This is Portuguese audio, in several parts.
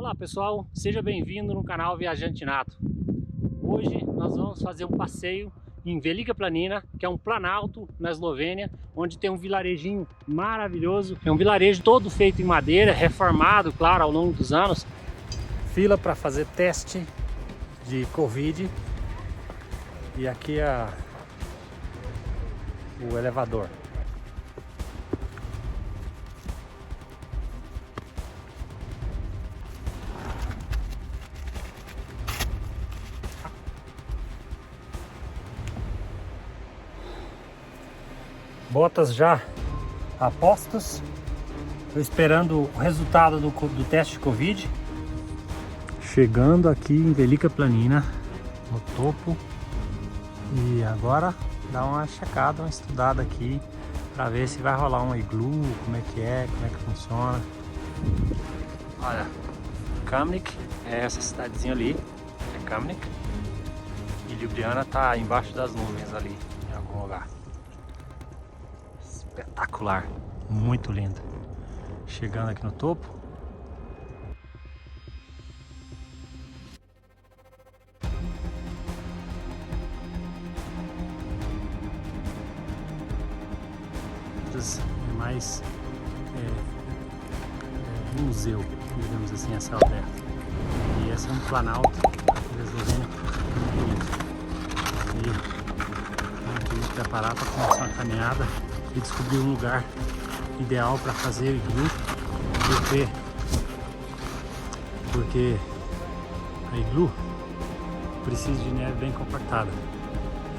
Olá pessoal, seja bem-vindo no canal Viajante Nato. Hoje nós vamos fazer um passeio em Velika Planina, que é um planalto na Eslovênia, onde tem um vilarejinho maravilhoso. É um vilarejo todo feito em madeira, reformado, claro, ao longo dos anos. Fila para fazer teste de Covid. E aqui é o elevador. Botas já a postos. Estou esperando o resultado do teste de Covid. Chegando aqui em Velika Planina, no topo. E agora dá uma checada, uma estudada aqui para ver se vai rolar um iglu, como é que funciona. Olha, Kamnik é essa cidadezinha ali, é Kamnik. E Ljubljana tá embaixo das nuvens ali, em algum lugar. Espetacular, muito lindo. Chegando aqui no topo. É mais museu, digamos assim, a céu aberto. E esse é um planalto aqui da Eslovênia. E aqui me preparar para começar uma caminhada e descobrir um lugar ideal para fazer iglu, porque a iglu precisa de neve bem compactada,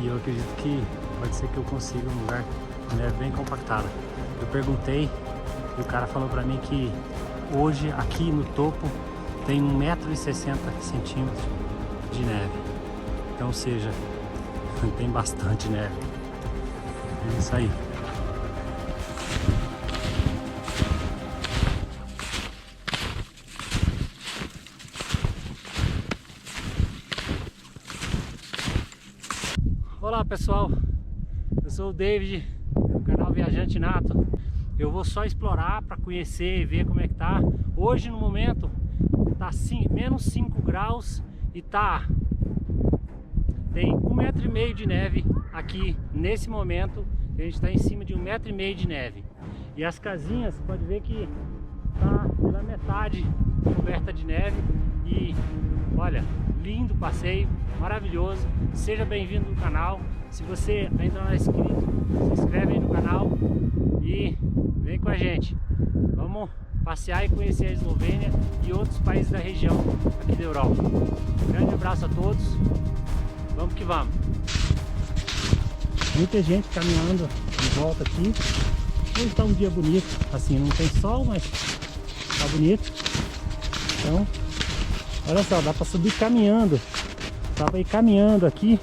e eu acredito que pode ser que eu consiga um lugar com neve bem compactada. Eu perguntei e o cara falou para mim que hoje aqui no topo tem 1,60 m de neve, então, ou seja, tem bastante neve. É isso aí. Olá pessoal, eu sou o David, do canal Viajante Nato. Eu vou só explorar para conhecer e ver como é que tá. Hoje no momento tá menos 5 graus e tem 1,5 m de neve aqui nesse momento. A gente está em cima de 1,5 m de neve. E as casinhas, você pode ver que tá pela metade coberta de neve. E olha, lindo passeio, maravilhoso. Seja bem-vindo no canal. Se você ainda não é inscrito, se inscreve aí no canal e vem com a gente. Vamos passear e conhecer a Eslovênia e outros países da região aqui da Europa. Grande abraço a todos. Vamos que vamos. Muita gente caminhando de volta aqui. Hoje está um dia bonito, assim, não tem sol, mas está bonito. Então, olha só, dá para subir caminhando. Dá para ir caminhando aqui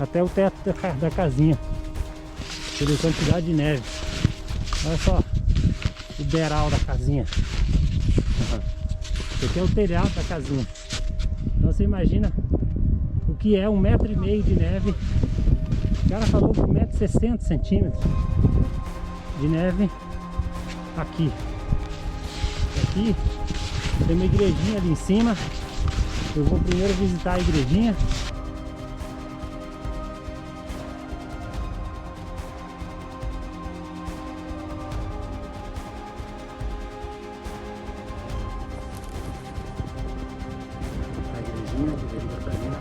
até o teto da casinha, pela quantidade de neve. Olha só o beiral da casinha. Esse aqui é o telhado da casinha. Então você imagina o que é 1,5 m de neve. O cara falou 1,60 m de neve aqui. Aqui tem uma igrejinha ali em cima. Eu vou primeiro visitar a igrejinha. A igrejinha de Velika Planina.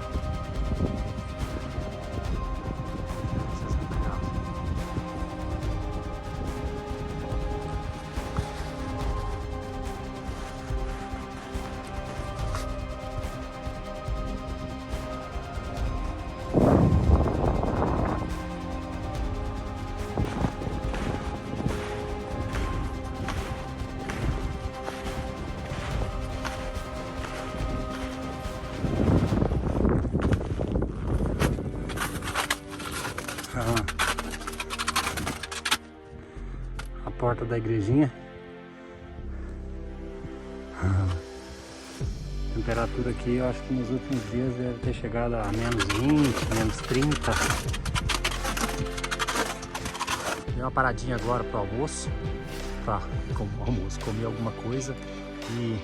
A porta da igrejinha. A temperatura aqui, eu acho que nos últimos dias deve ter chegado a menos 20, menos 30. Dei uma paradinha agora pro almoço, comer alguma coisa e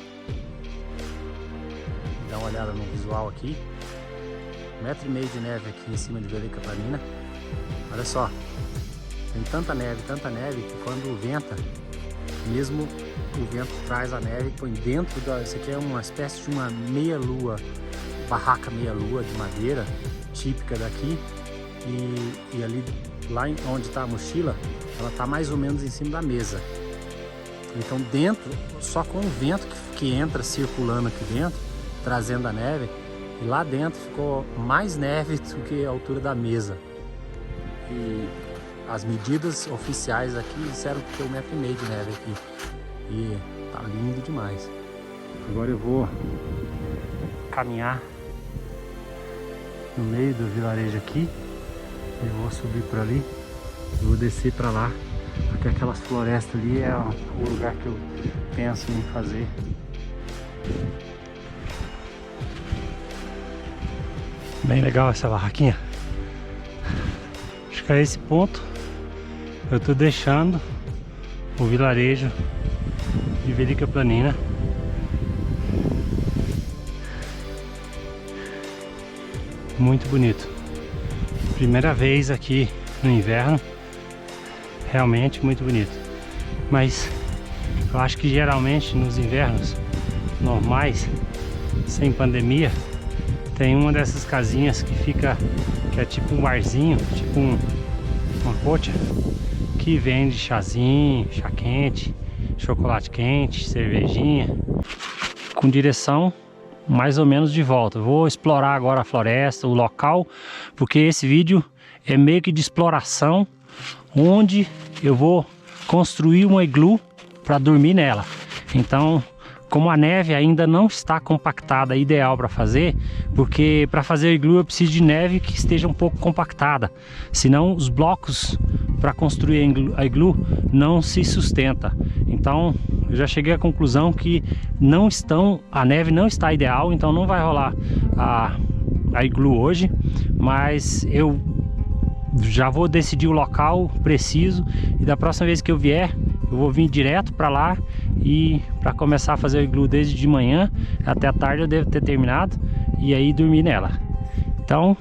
uma olhada no visual aqui. 1,5 metro de neve aqui em cima de Velika Planina. Olha só, tem tanta neve, que quando venta, mesmo o vento traz a neve e põe dentro da... Isso aqui é uma espécie de uma meia-lua, barraca meia-lua de madeira, típica daqui. E ali, lá onde está a mochila, ela está mais ou menos em cima da mesa. Então dentro, só com o vento que entra circulando aqui dentro, trazendo a neve, e lá dentro ficou mais neve do que a altura da mesa. E as medidas oficiais aqui disseram que tem 1,5 metro de neve aqui. E tá lindo demais. Agora eu vou caminhar no meio do vilarejo aqui. Eu vou subir por ali, eu vou descer para lá, porque aquelas florestas ali é o lugar que eu penso em fazer. Bem legal essa barraquinha. Acho que a esse ponto eu tô deixando o vilarejo de Velika Planina. Muito bonito. Primeira vez aqui no inverno, realmente muito bonito. Mas eu acho que geralmente nos invernos normais, sem pandemia, tem uma dessas casinhas que fica, que é tipo um barzinho, tipo uma cocha, que vende chazinho, chá quente, chocolate quente, cervejinha, com direção mais ou menos de volta. Vou explorar agora a floresta, o local, porque esse vídeo é meio que de exploração, onde eu vou construir uma iglu para dormir nela. Então, como a neve ainda não está compactada, ideal para fazer, porque para fazer a iglu eu preciso de neve que esteja um pouco compactada, senão os blocos para construir a iglu não se sustenta. Então eu já cheguei à conclusão que a neve não está ideal, então não vai rolar a iglu hoje, mas eu já vou decidir o local preciso e da próxima vez que eu vier eu vou vir direto para lá e para começar a fazer a iglu desde de manhã até a tarde eu devo ter terminado e aí dormir nela. Então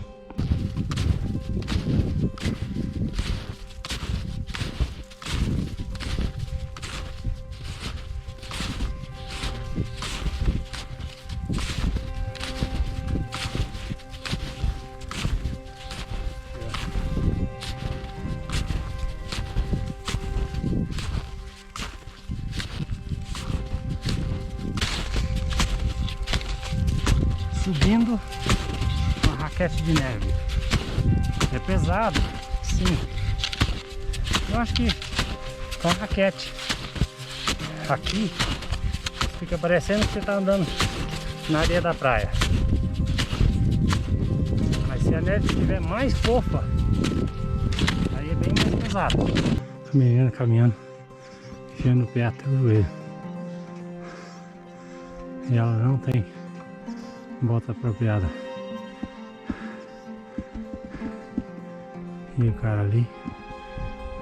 subindo uma raquete de neve. É pesado, sim. Eu acho que com a raquete aqui fica parecendo que você está andando na areia da praia. Mas se a neve estiver mais fofa, aí é bem mais pesado. A menina caminhando, enfiando o pé até o joelho. E ela não tem bota apropriada. E o cara ali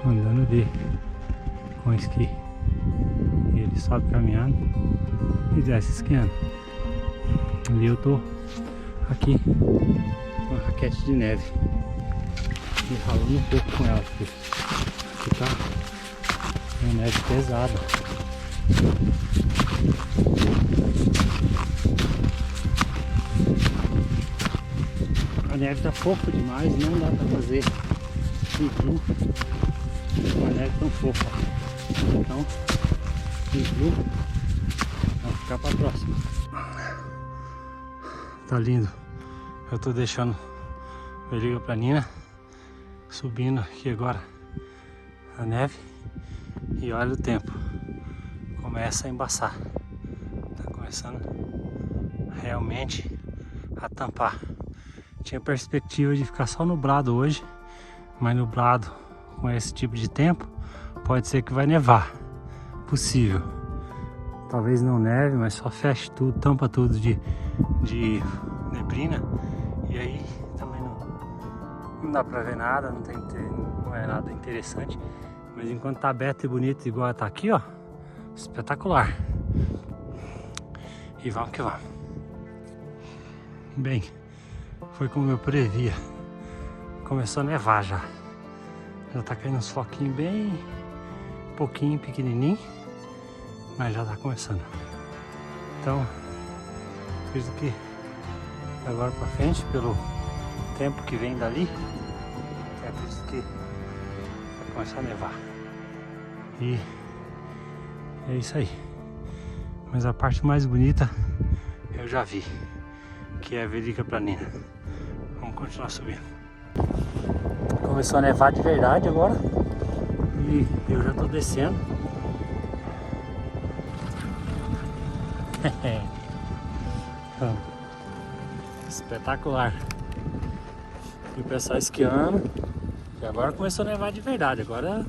andando de com esqui. E ele sobe caminhando e desce esquiando. Ali eu tô aqui com a raquete de neve e ralando um pouco com ela, porque aqui tá uma neve pesada. A neve tá fofa demais, não dá pra fazer iglu com a neve tão fofa. Então, iglu vai ficar pra próxima. Tá lindo. Eu tô deixando Velika Planina, subindo aqui agora a neve e olha o tempo. Começa a embaçar. Tá começando realmente a tampar. Tinha perspectiva de ficar só nublado hoje, mas nublado com esse tipo de tempo pode ser que vai nevar. Possível. Talvez não neve, mas só feche tudo, tampa tudo de neblina e aí também não dá pra ver nada, não é nada interessante. Mas enquanto tá aberto e bonito igual tá aqui, ó, espetacular. E vamos que vamos. Bem, foi como eu previa. Começou a nevar já. Já tá caindo uns floquinhos bem pouquinho, pequenininho, mas já tá começando. Então, acredito que agora pra frente, pelo tempo que vem dali, acredito que vai começar a nevar. E é isso aí. Mas a parte mais bonita eu já vi, que é a Velika Planina. Vamos continuar subindo. Começou a nevar de verdade agora e eu já tô descendo. Espetacular. E o pessoal esquiando. E agora começou a nevar de verdade. Agora,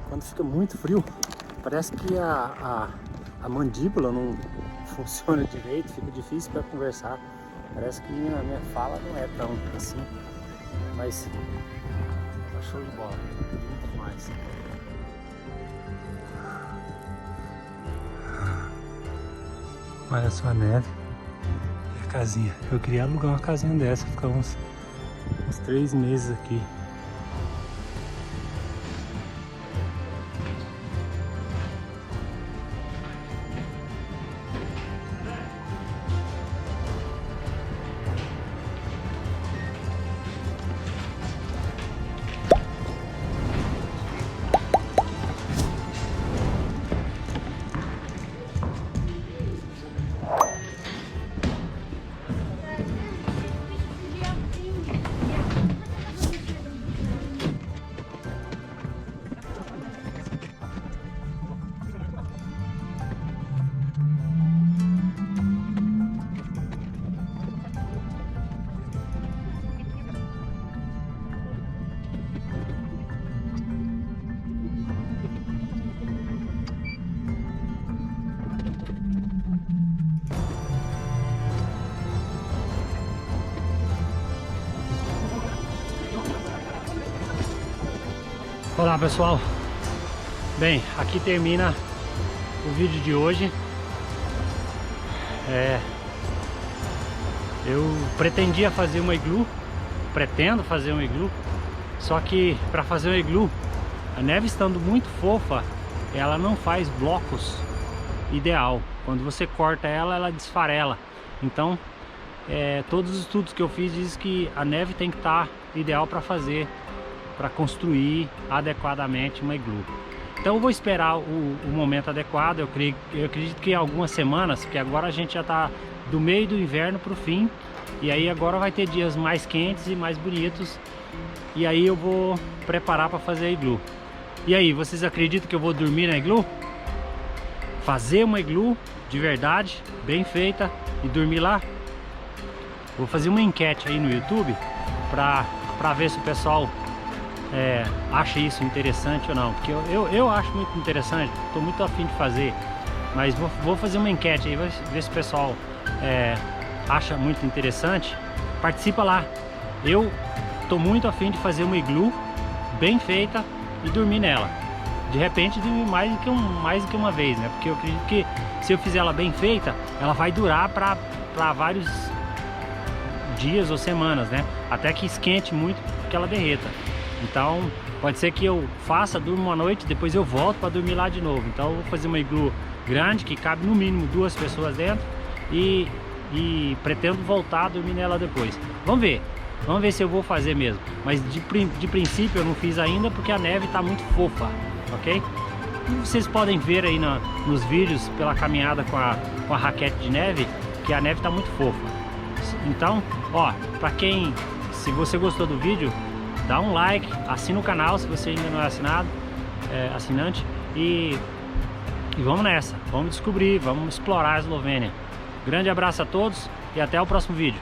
quando fica muito frio, parece que a mandíbula não funciona direito, fica difícil para conversar. Parece que a minha fala não é tão assim, mas tá show de bola, muito demais. Olha só a neve e a casinha. Eu queria alugar uma casinha dessa, ficar uns 3 meses aqui. Olá pessoal, bem, aqui termina o vídeo de hoje. Eu pretendia fazer uma iglu, pretendo fazer um iglu, só que para fazer um iglu, a neve estando muito fofa, ela não faz blocos ideal. Quando você corta ela, ela desfarela. Então, todos os estudos que eu fiz dizem que a neve tem que estar ideal para construir adequadamente uma iglu. Então eu vou esperar o momento adequado. Eu acredito que em algumas semanas, porque agora a gente já está do meio do inverno para o fim, e aí agora vai ter dias mais quentes e mais bonitos, e aí eu vou preparar para fazer a iglu. E aí, vocês acreditam que eu vou dormir na iglu? Fazer uma iglu de verdade, bem feita, e dormir lá? Vou fazer uma enquete aí no YouTube para ver se o pessoal acha isso interessante ou não, porque eu acho muito interessante, estou muito afim de fazer, mas vou fazer uma enquete aí, ver se o pessoal acha muito interessante. Participa lá. Eu estou muito afim de fazer uma iglu bem feita e dormir nela. De repente dormir mais do que uma vez, né? Porque eu acredito que se eu fizer ela bem feita, ela vai durar para vários dias ou semanas, né? Até que esquente muito, que ela derreta. Então pode ser que eu durmo uma noite, depois eu volto para dormir lá de novo. Então eu vou fazer uma iglu grande, que cabe no mínimo 2 pessoas dentro, e pretendo voltar a dormir nela depois. Vamos ver se eu vou fazer mesmo. Mas de princípio eu não fiz ainda, porque a neve está muito fofa, ok? E vocês podem ver aí nos vídeos, pela caminhada com a raquete de neve, que a neve está muito fofa. Então, ó, se você gostou do vídeo, dá um like, assina o canal se você ainda não é assinante, e vamos nessa, vamos descobrir, vamos explorar a Eslovênia. Grande abraço a todos e até o próximo vídeo.